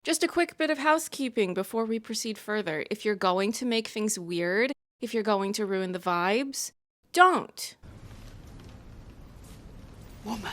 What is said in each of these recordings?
Just a quick bit of housekeeping before we proceed further. If you're going to make things weird, if you're going to ruin the vibes, don't. Woman.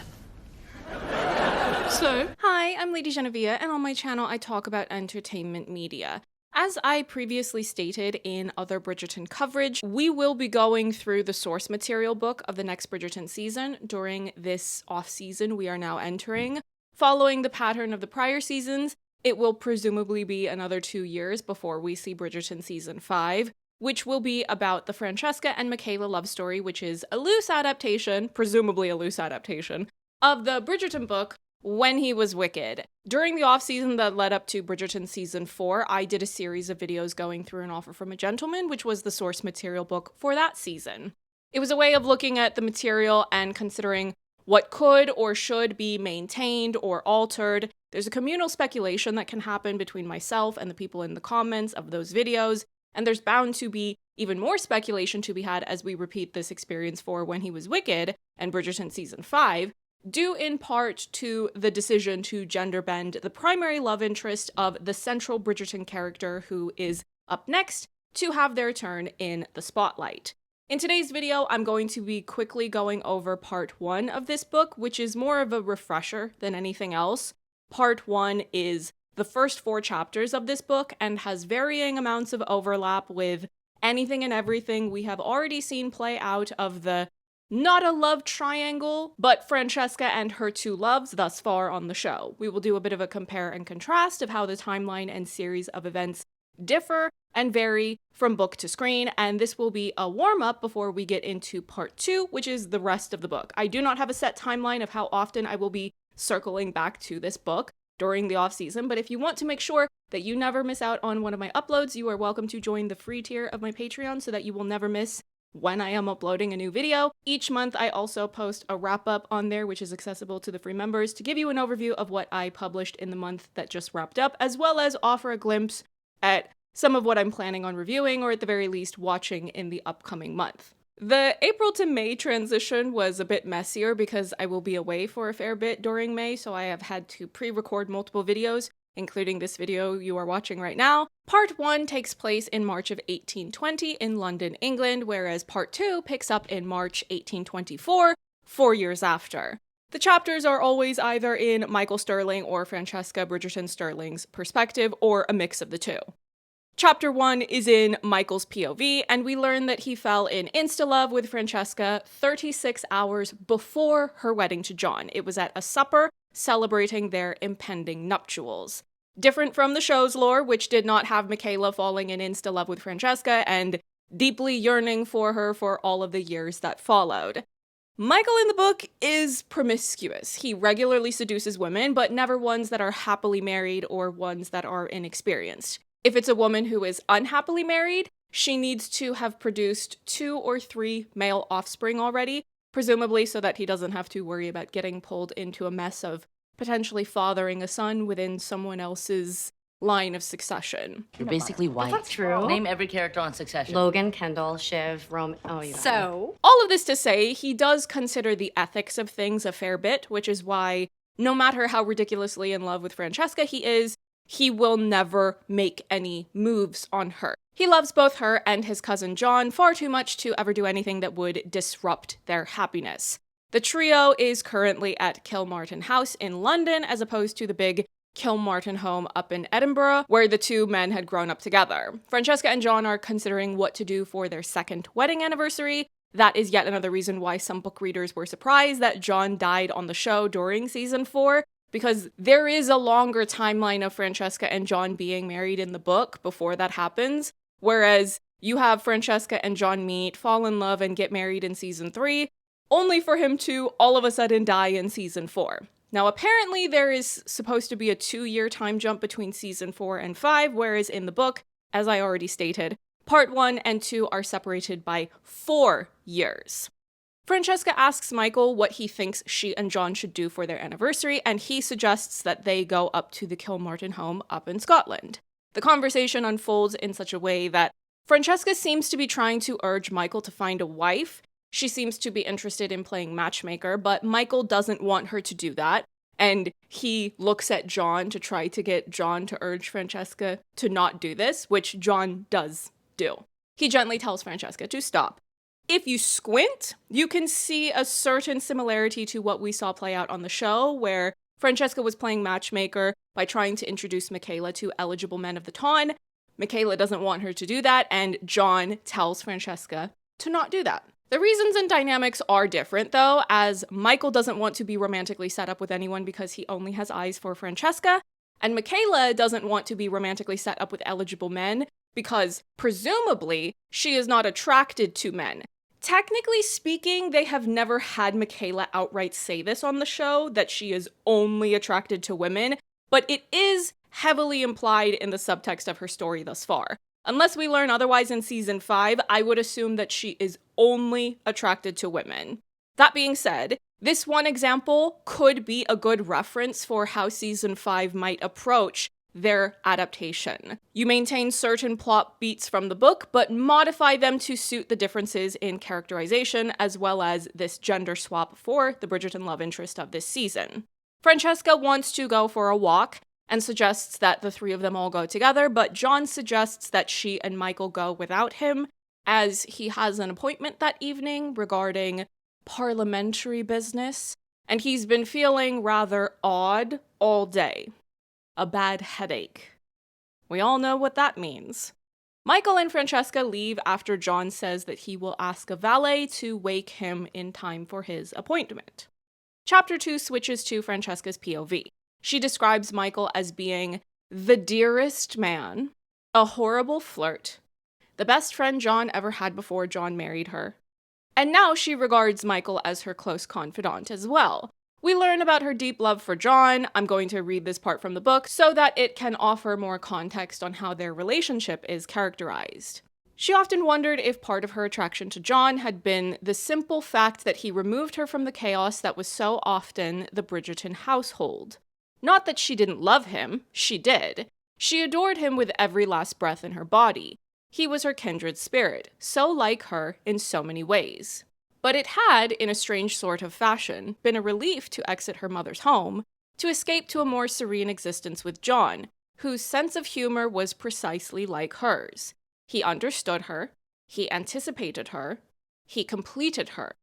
So, hi, I'm LadyJenevia, and on my channel I talk about entertainment media. As I previously stated in other Bridgerton coverage, we will be going through the source material book of the next Bridgerton season during this off-season we are now entering. Following the pattern of the prior seasons, it will presumably be another 2 years before we see Bridgerton Season 5, which will be about the Francesca and Michaela love story, which is a loose adaptation, presumably a loose adaptation, of the Bridgerton book, When He Was Wicked. During the off-season that led up to Bridgerton Season 4, I did a series of videos going through An Offer from a Gentleman, which was the source material book for that season. It was a way of looking at the material and considering what could or should be maintained or altered. There's a communal speculation that can happen between myself and the people in the comments of those videos, and there's bound to be even more speculation to be had as we repeat this experience for When He Was Wicked and Bridgerton Season 5, due in part to the decision to gender bend the primary love interest of the central Bridgerton character who is up next to have their turn in the spotlight. In today's video, I'm going to be quickly going over part 1 of this book, which is more of a refresher than anything else. Part 1 is the first 4 chapters of this book and has varying amounts of overlap with anything and everything we have already seen play out of the not a love triangle, but Francesca and her 2 loves thus far on the show. We will do a bit of a compare and contrast of how the timeline and series of events differ and vary from book to screen, and this will be a warm-up before we get into part 2, which is the rest of the book. I do not have a set timeline of how often I will be circling back to this book during the off-season, but if you want to make sure that you never miss out on one of my uploads, you are welcome to join the free tier of my Patreon so that you will never miss when I am uploading a new video. Each month I also post a wrap-up on there, which is accessible to the free members, to give you an overview of what I published in the month that just wrapped up, as well as offer a glimpse at some of what I'm planning on reviewing, or at the very least watching in the upcoming month. The April to May transition was a bit messier because I will be away for a fair bit during May, so I have had to pre-record multiple videos, including this video you are watching right now. Part 1 takes place in March of 1820 in London, England, whereas Part 2 picks up in March 1824, 4 years after. The chapters are always either in Michael Stirling or Francesca Bridgerton Stirling's perspective, or a mix of the two. Chapter 1 is in Michael's POV, and we learn that he fell in insta-love with Francesca 36 hours before her wedding to John. It was at a supper celebrating their impending nuptials. Different from the show's lore, which did not have Michaela falling in insta-love with Francesca and deeply yearning for her for all of the years that followed. Michael in the book is promiscuous. He regularly seduces women, but never ones that are happily married or ones that are inexperienced. If it's a woman who is unhappily married, she needs to have produced 2 or 3 male offspring already, presumably so that he doesn't have to worry about getting pulled into a mess of potentially fathering a son within someone else's line of succession. You're basically white. That's true. Name every character on Succession. Logan, Kendall, Shiv, oh, you know. So, all of this to say, he does consider the ethics of things a fair bit, which is why, no matter how ridiculously in love with Francesca he is, he will never make any moves on her. He loves both her and his cousin John far too much to ever do anything that would disrupt their happiness. The trio is currently at Kilmartin House in London, as opposed to the big Kilmartin home up in Edinburgh, where the 2 men had grown up together. Francesca and John are considering what to do for their 2nd wedding anniversary. That is yet another reason why some book readers were surprised that John died on the show during season 4, because there is a longer timeline of Francesca and John being married in the book before that happens, whereas you have Francesca and John meet, fall in love, and get married in season 3, only for him to all of a sudden die in season 4. Now, apparently there is supposed to be a 2-year time jump between season 4 and 5, whereas in the book, as I already stated, part 1 and 2 are separated by 4 years. Francesca asks Michael what he thinks she and John should do for their anniversary, and he suggests that they go up to the Kilmartin home up in Scotland. The conversation unfolds in such a way that Francesca seems to be trying to urge Michael to find a wife. She seems to be interested in playing matchmaker, but Michael doesn't want her to do that, and he looks at John to try to get John to urge Francesca to not do this, which John does do. He gently tells Francesca to stop. If you squint, you can see a certain similarity to what we saw play out on the show, where Francesca was playing matchmaker by trying to introduce Michaela to eligible men of the ton. Michaela doesn't want her to do that, and John tells Francesca to not do that. The reasons and dynamics are different, though, as Michael doesn't want to be romantically set up with anyone because he only has eyes for Francesca, and Michaela doesn't want to be romantically set up with eligible men because, presumably, she is not attracted to men. Technically speaking, they have never had Michaela outright say this on the show, that she is only attracted to women, but it is heavily implied in the subtext of her story thus far. Unless we learn otherwise in season 5, I would assume that she is only attracted to women. That being said, this one example could be a good reference for how season 5 might approach their adaptation. You maintain certain plot beats from the book, but modify them to suit the differences in characterization, as well as this gender swap for the Bridgerton love interest of this season. Francesca wants to go for a walk and suggests that the three of them all go together, but John suggests that she and Michael go without him, as he has an appointment that evening regarding parliamentary business, and he's been feeling rather odd all day. A bad headache. We all know what that means. Michael and Francesca leave after John says that he will ask a valet to wake him in time for his appointment. Chapter 2 switches to Francesca's POV. She describes Michael as being the dearest man, a horrible flirt, the best friend John ever had before John married her. And now she regards Michael as her close confidant as well. We learn about her deep love for John. I'm going to read this part from the book so that it can offer more context on how their relationship is characterized. She often wondered if part of her attraction to John had been the simple fact that he removed her from the chaos that was so often the Bridgerton household. Not that she didn't love him, she did. She adored him with every last breath in her body. He was her kindred spirit, so like her in so many ways. But it had, in a strange sort of fashion, been a relief to exit her mother's home, to escape to a more serene existence with John, whose sense of humor was precisely like hers. He understood her, he anticipated her, he completed her.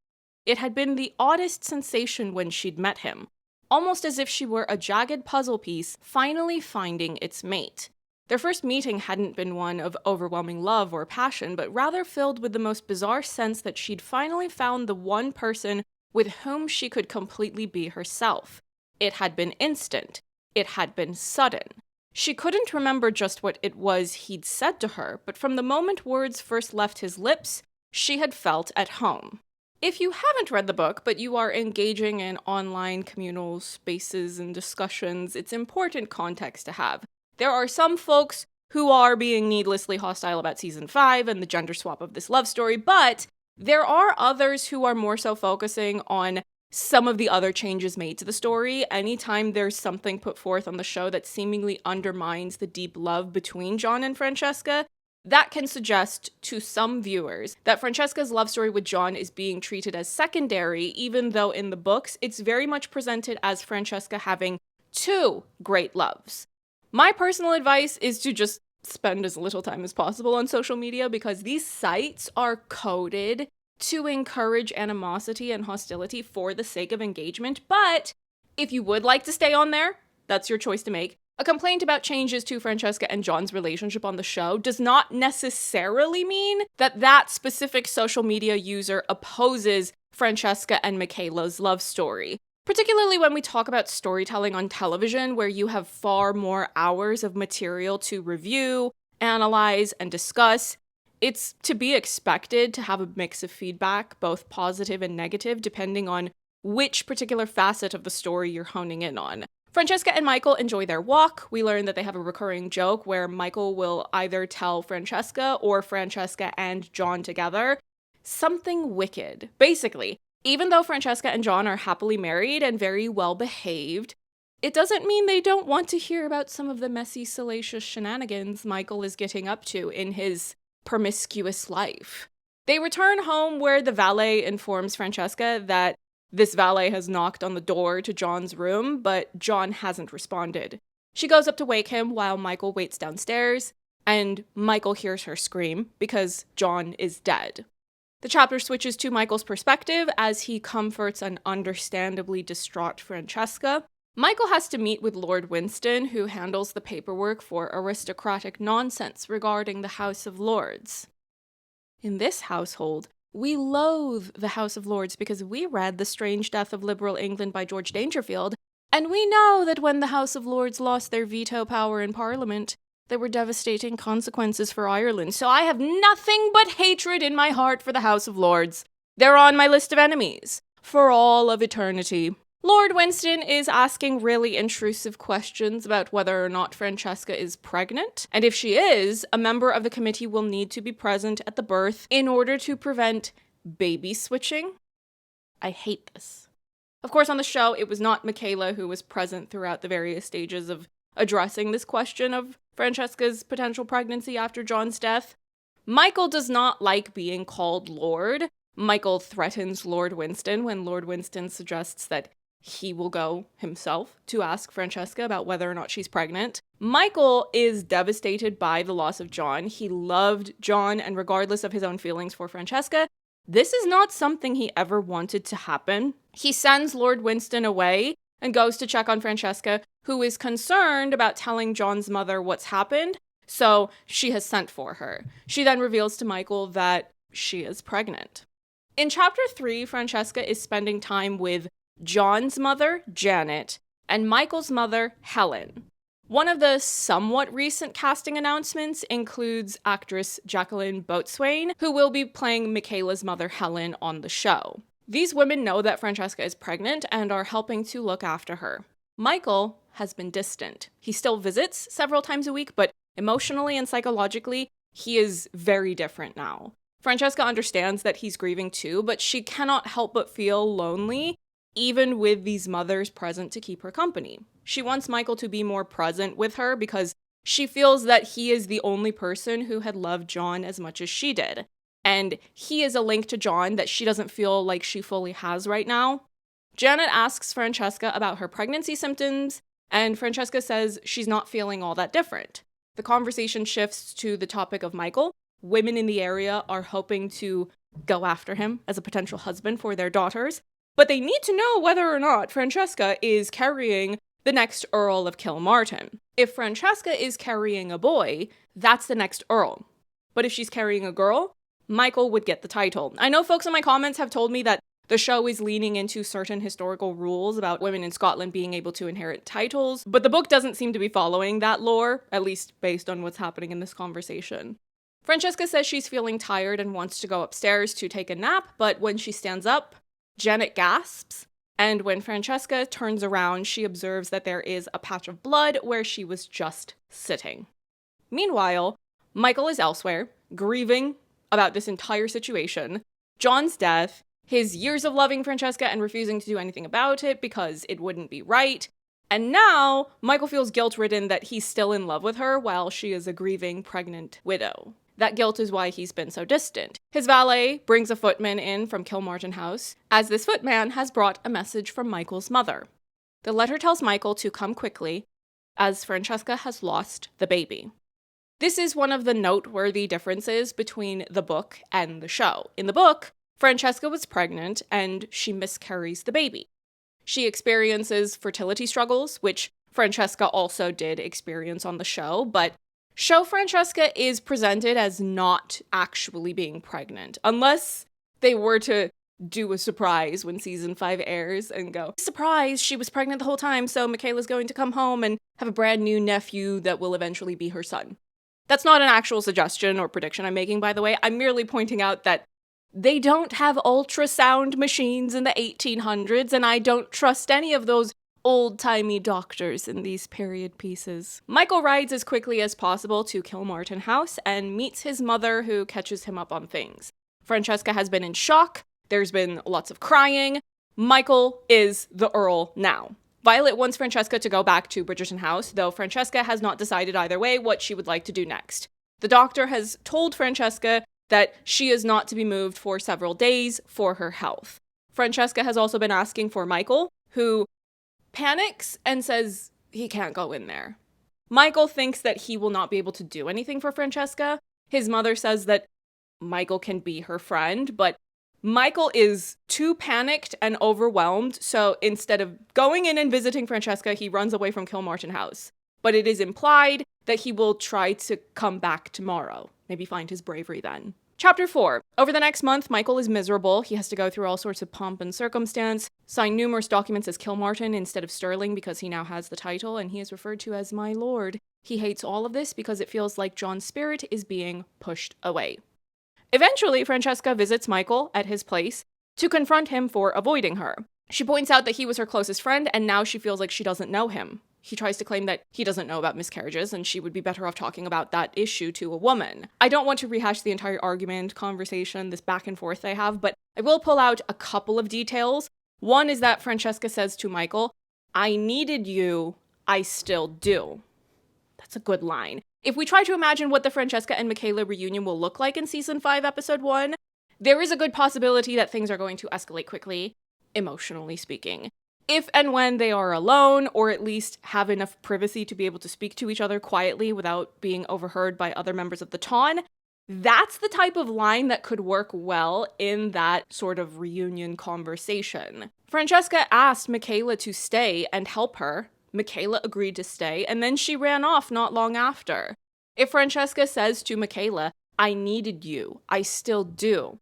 It had been the oddest sensation when she'd met him, almost as if she were a jagged puzzle piece finally finding its mate. Their first meeting hadn't been one of overwhelming love or passion, but rather filled with the most bizarre sense that she'd finally found the one person with whom she could completely be herself. It had been instant. It had been sudden. She couldn't remember just what it was he'd said to her, but from the moment words first left his lips, she had felt at home. If you haven't read the book, but you are engaging in online communal spaces and discussions, it's important context to have. There are some folks who are being needlessly hostile about season 5 and the gender swap of this love story, but there are others who are more so focusing on some of the other changes made to the story. Anytime there's something put forth on the show that seemingly undermines the deep love between John and Francesca, that can suggest to some viewers that Francesca's love story with John is being treated as secondary, even though in the books it's very much presented as Francesca having two great loves. My personal advice is to just spend as little time as possible on social media because these sites are coded to encourage animosity and hostility for the sake of engagement. But if you would like to stay on there, that's your choice to make. A complaint about changes to Francesca and John's relationship on the show does not necessarily mean that that specific social media user opposes Francesca and Michaela's love story. Particularly when we talk about storytelling on television, where you have far more hours of material to review, analyze, and discuss, it's to be expected to have a mix of feedback, both positive and negative, depending on which particular facet of the story you're honing in on. Francesca and Michael enjoy their walk. We learn that they have a recurring joke where Michael will either tell Francesca or Francesca and John together something wicked. Basically, even though Francesca and John are happily married and very well behaved, it doesn't mean they don't want to hear about some of the messy, salacious shenanigans Michael is getting up to in his promiscuous life. They return home where the valet informs Francesca that This valet has knocked on the door to John's room, but John hasn't responded. She goes up to wake him while Michael waits downstairs, and Michael hears her scream because John is dead. The chapter switches to Michael's perspective as he comforts an understandably distraught Francesca. Michael has to meet with Lord Winston, who handles the paperwork for aristocratic nonsense regarding the House of Lords. In this household, we loathe the House of Lords because we read The Strange Death of Liberal England by George Dangerfield, and we know that when the House of Lords lost their veto power in Parliament, there were devastating consequences for Ireland. So I have nothing but hatred in my heart for the House of Lords. They're on my list of enemies for all of eternity. Lord Winston is asking really intrusive questions about whether or not Francesca is pregnant, and if she is, a member of the committee will need to be present at the birth in order to prevent baby switching. I hate this. Of course, on the show, it was not Michaela who was present throughout the various stages of addressing this question of Francesca's potential pregnancy after John's death. Michael does not like being called Lord. Michael threatens Lord Winston when Lord Winston suggests that he will go himself to ask Francesca about whether or not she's pregnant. Michael is devastated by the loss of John. He loved John, and regardless of his own feelings for Francesca, this is not something he ever wanted to happen. He sends Lord Winston away and goes to check on Francesca, who is concerned about telling John's mother what's happened, so she has sent for her. She then reveals to Michael that she is pregnant. In chapter 3, Francesca is spending time with John's mother, Janet, and Michael's mother, Helen. One of the somewhat recent casting announcements includes actress Jacqueline Boatswain, who will be playing Michaela's mother, Helen, on the show. These women know that Francesca is pregnant and are helping to look after her. Michael has been distant. He still visits several times a week, but emotionally and psychologically, he is very different now. Francesca understands that he's grieving too, but she cannot help but feel lonely even with these mothers present to keep her company. She wants Michael to be more present with her because she feels that he is the only person who had loved John as much as she did. And he is a link to John that she doesn't feel like she fully has right now. Janet asks Francesca about her pregnancy symptoms, and Francesca says she's not feeling all that different. The conversation shifts to the topic of Michael. Women in the area are hoping to go after him as a potential husband for their daughters, but they need to know whether or not Francesca is carrying the next Earl of Kilmartin. If Francesca is carrying a boy, that's the next Earl. But if she's carrying a girl, Michael would get the title. I know folks in my comments have told me that the show is leaning into certain historical rules about women in Scotland being able to inherit titles, but the book doesn't seem to be following that lore, at least based on what's happening in this conversation. Francesca says she's feeling tired and wants to go upstairs to take a nap, but when she stands up, Janet gasps, and when Francesca turns around, she observes that there is a patch of blood where she was just sitting. Meanwhile, Michael is elsewhere, grieving about this entire situation, John's death, his years of loving Francesca and refusing to do anything about it because it wouldn't be right, and now Michael feels guilt-ridden that he's still in love with her while she is a grieving pregnant widow. That guilt is why he's been so distant. His valet brings a footman in from Kilmartin House, as this footman has brought a message from Michael's mother. The letter tells Michael to come quickly, as Francesca has lost the baby. This is one of the noteworthy differences between the book and the show. In the book, Francesca was pregnant and she miscarries the baby. She experiences fertility struggles, which Francesca also did experience on the show, but show Francesca is presented as not actually being pregnant, unless they were to do a surprise when season 5 airs and go, surprise, she was pregnant the whole time, so Michaela's going to come home and have a brand new nephew that will eventually be her son. That's not an actual suggestion or prediction I'm making, by the way. I'm merely pointing out that they don't have ultrasound machines in the 1800s, and I don't trust any of those old-timey doctors in these period pieces. Michael rides as quickly as possible to Kilmartin House and meets his mother, who catches him up on things. Francesca has been in shock. There's been lots of crying. Michael is the Earl now. Violet wants Francesca to go back to Bridgerton House, though Francesca has not decided either way what she would like to do next. The doctor has told Francesca that she is not to be moved for several days for her health. Francesca has also been asking for Michael, who panics and says he can't go in there. Michael thinks that he will not be able to do anything for Francesca. His mother says that Michael can be her friend, but Michael is too panicked and overwhelmed, so instead of going in and visiting Francesca, he runs away from Kilmartin House. But it is implied that he will try to come back tomorrow. Maybe find his bravery then. Chapter 4. Over the next month, Michael is miserable. He has to go through all sorts of pomp and circumstance, sign numerous documents as Kilmartin instead of Stirling because he now has the title, and he is referred to as my lord. He hates all of this because it feels like John's spirit is being pushed away. Eventually, Francesca visits Michael at his place to confront him for avoiding her. She points out that he was her closest friend, and now she feels like she doesn't know him. He tries to claim that he doesn't know about miscarriages, and she would be better off talking about that issue to a woman. I don't want to rehash the entire argument, conversation, this back and forth they have, but I will pull out a couple of details. One is that Francesca says to Michael, "I needed you, I still do." That's a good line. If we try to imagine what the Francesca and Michaela reunion will look like in Season 5, Episode 1, there is a good possibility that things are going to escalate quickly, emotionally speaking. If and when they are alone, or at least have enough privacy to be able to speak to each other quietly without being overheard by other members of the Ton, that's the type of line that could work well in that sort of reunion conversation. Francesca asked Michaela to stay and help her. Michaela agreed to stay, and then she ran off not long after. If Francesca says to Michaela, "I needed you, I still do,"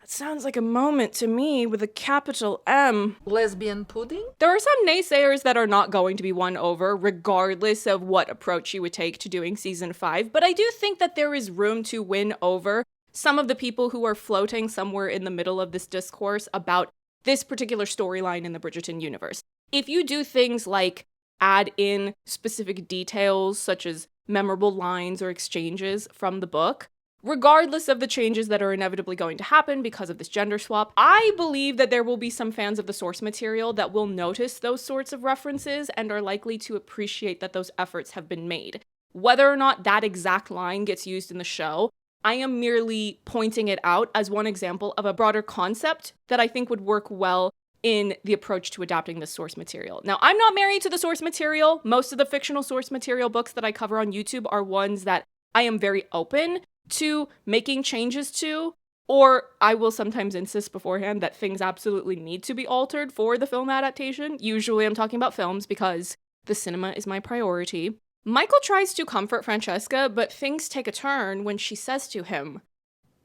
that sounds like a moment to me with a capital M. Lesbian pudding? There are some naysayers that are not going to be won over, regardless of what approach you would take to doing Season 5, but I do think that there is room to win over some of the people who are floating somewhere in the middle of this discourse about this particular storyline in the Bridgerton universe. If you do things like add in specific details, such as memorable lines or exchanges from the book, regardless of the changes that are inevitably going to happen because of this gender swap, I believe that there will be some fans of the source material that will notice those sorts of references and are likely to appreciate that those efforts have been made. Whether or not that exact line gets used in the show, I am merely pointing it out as one example of a broader concept that I think would work well in the approach to adapting the source material. Now, I'm not married to the source material. Most of the fictional source material books that I cover on YouTube are ones that I am very open to making changes to, or I will sometimes insist beforehand that things absolutely need to be altered for the film adaptation. Usually I'm talking about films because the cinema is my priority. Michael tries to comfort Francesca, but things take a turn when she says to him,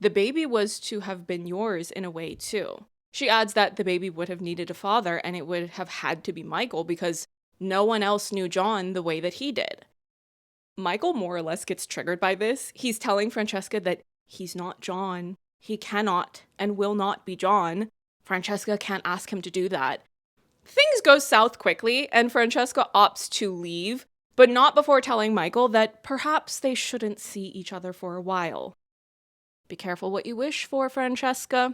"The baby was to have been yours in a way too." She adds that the baby would have needed a father and it would have had to be Michael because no one else knew John the way that he did. Michael more or less gets triggered by this. He's telling Francesca that he's not John. He cannot and will not be John. Francesca can't ask him to do that. Things go south quickly and Francesca opts to leave, but not before telling Michael that perhaps they shouldn't see each other for a while. Be careful what you wish for, Francesca.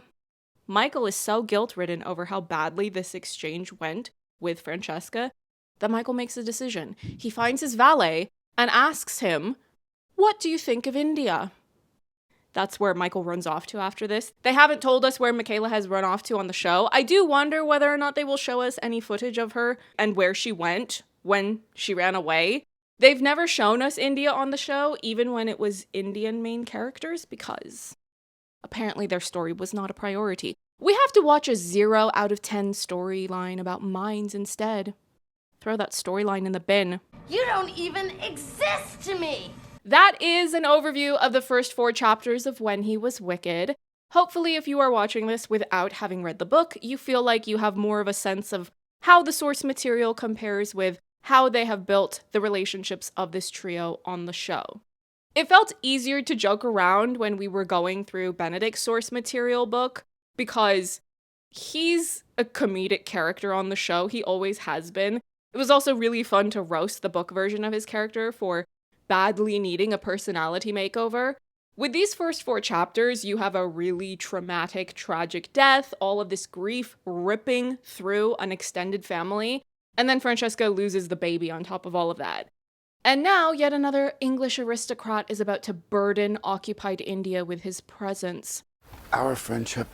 Michael is so guilt-ridden over how badly this exchange went with Francesca that Michael makes a decision. He finds his valet and asks him, "What do you think of India?" That's where Michael runs off to after this. They haven't told us where Michaela has run off to on the show. I do wonder whether or not they will show us any footage of her and where she went when she ran away. They've never shown us India on the show, even when it was Indian main characters, because apparently their story was not a priority. We have to watch a 0 out of 10 storyline about mines instead. Throw that storyline in the bin. You don't even exist to me! That is an overview of the first 4 chapters of When He Was Wicked. Hopefully, if you are watching this without having read the book, you feel like you have more of a sense of how the source material compares with how they have built the relationships of this trio on the show. It felt easier to joke around when we were going through Benedict's source material book because he's a comedic character on the show. He always has been. It was also really fun to roast the book version of his character for badly needing a personality makeover. With these first 4 chapters, you have a really traumatic, tragic death, all of this grief ripping through an extended family, and then Francesca loses the baby on top of all of that. And now, yet another English aristocrat is about to burden occupied India with his presence. Our friendship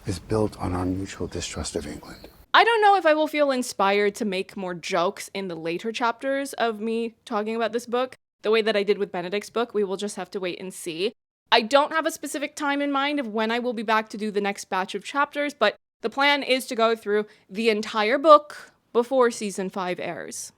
is built on our mutual distrust of England. I don't know if I will feel inspired to make more jokes in the later chapters of me talking about this book, the way that I did with Benedict's book. We will just have to wait and see. I don't have a specific time in mind of when I will be back to do the next batch of chapters, but the plan is to go through the entire book before season 5 airs.